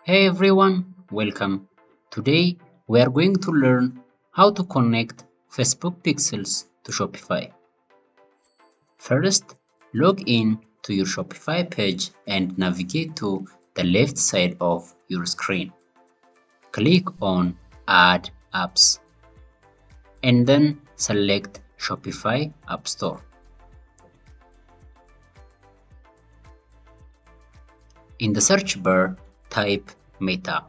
Hey everyone, welcome. Today we are going to learn how to connect Facebook pixels to Shopify. First, log in to your Shopify page and navigate to the left side of your screen. Click on Add Apps and then select Shopify App Store. In the search bar, type Meta.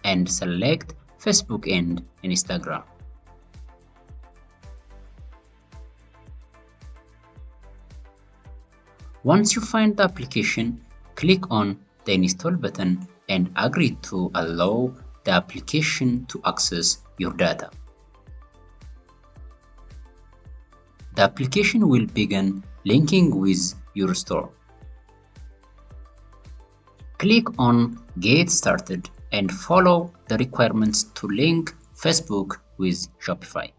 And select Facebook and Instagram. Once you find the application, click on the install button and agree to allow the application to access your data. The application will begin linking with your store. Click on Get Started and follow the requirements to link Facebook with Shopify.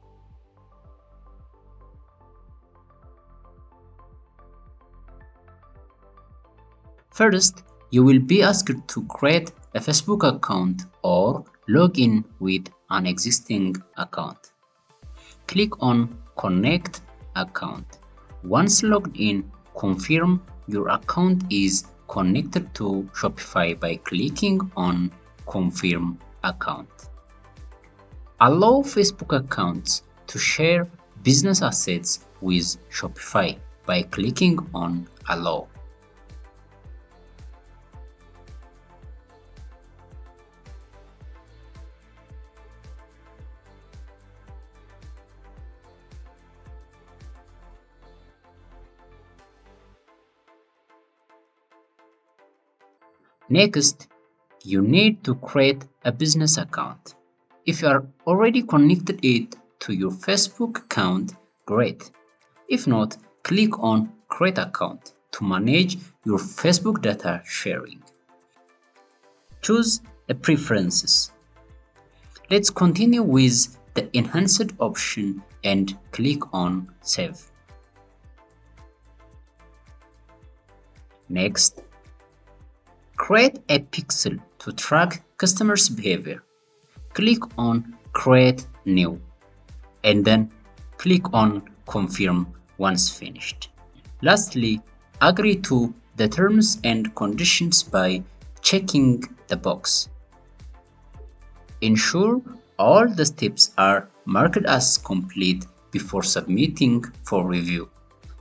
First, you will be asked to create a Facebook account or log in with an existing account. Click on Connect Account. Once logged in, confirm your account is connected to Shopify by clicking on Confirm Account. Allow Facebook accounts to share business assets with Shopify by clicking on Allow. Next, you need to create a business account. If you are already connected it to your Facebook account, great. If not, click on Create Account to manage your Facebook data sharing. Choose a Preferences. Let's continue with the Enhanced option and click on Save. Next, create a pixel to track customers' behavior. Click on Create New and then click on Confirm once finished. Lastly, agree to the terms and conditions by checking the box. Ensure all the steps are marked as complete before submitting for review.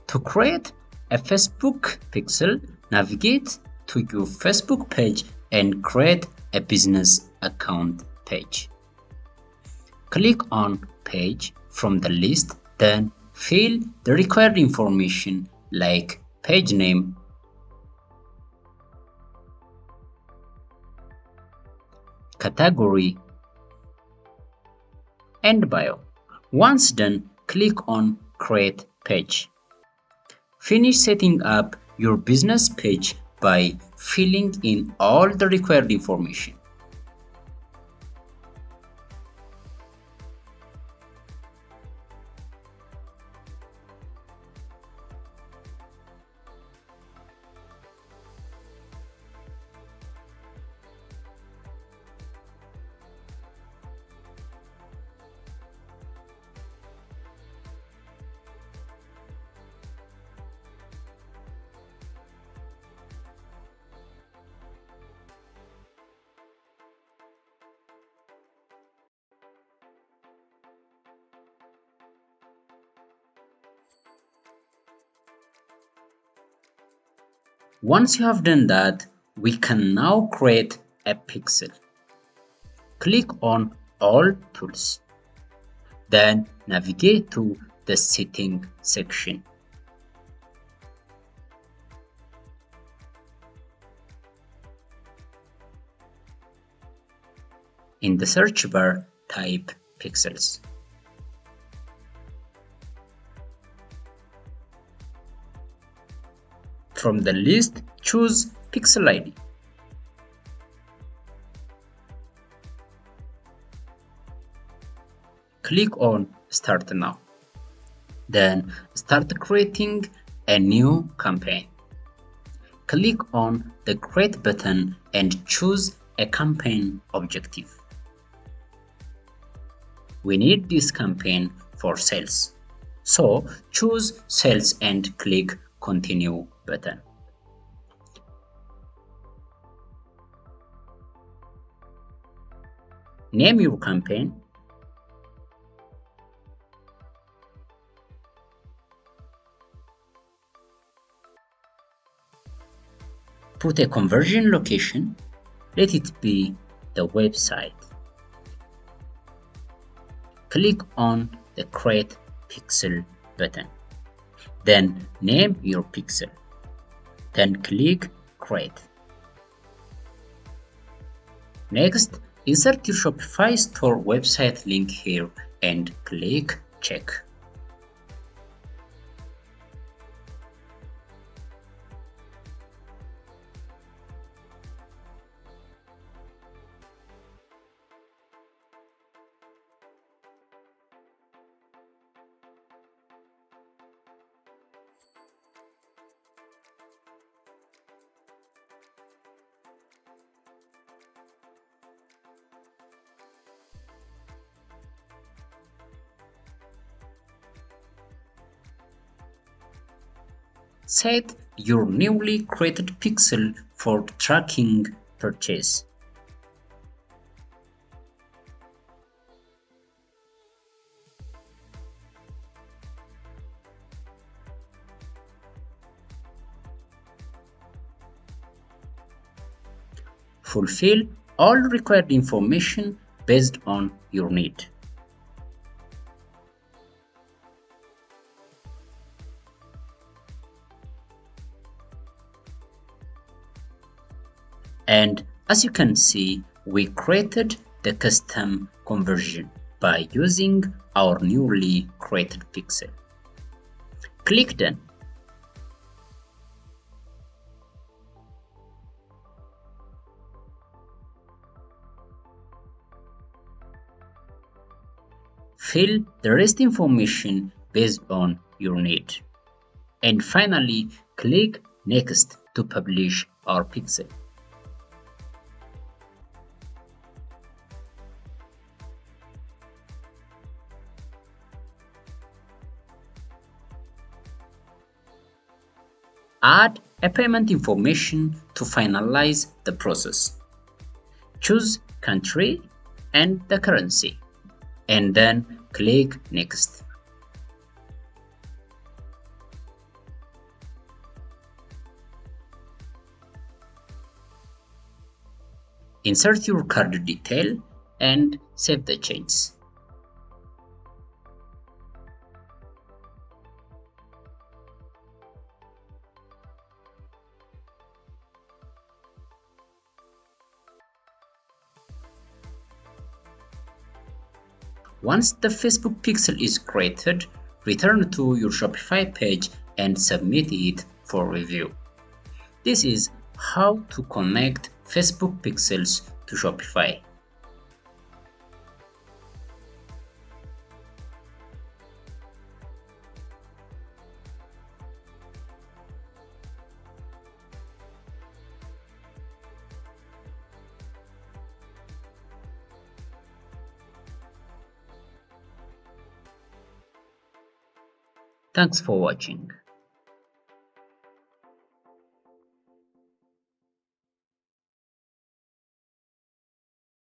To create a Facebook pixel, navigate to your Facebook page and create a business account page. Click on Page from the list, then fill the required information like page name, category, and bio. Once done, click on Create Page. Finish setting up your business page by filling in all the required information. Once you have done that, we can now create a pixel. Click on All Tools. Then navigate to the Setting section. In the search bar, type Pixels. From the list, choose Pixel ID. Click on Start Now. Then start creating a new campaign. Click on the Create button and choose a campaign objective. We need this campaign for sales. So choose Sales and click Continue button. Name your campaign. Put a conversion location. Let it be the website. Click on the Create Pixel button. Then name your pixel. Then click Create. Next, insert your Shopify store website link here and click Check. Set your newly created pixel for tracking purchase. Fulfill all required information based on your need. And as you can see, we created the custom conversion by using our newly created pixel. Click Done. Fill the rest information based on your need. And finally, click Next to publish our pixel. Add a payment information to finalize the process. Choose country and the currency, and then click Next. Insert your card detail and save the changes. Once the Facebook pixel is created, return to your Shopify page and submit it for review. This is how to connect Facebook pixels to Shopify. Thanks for watching.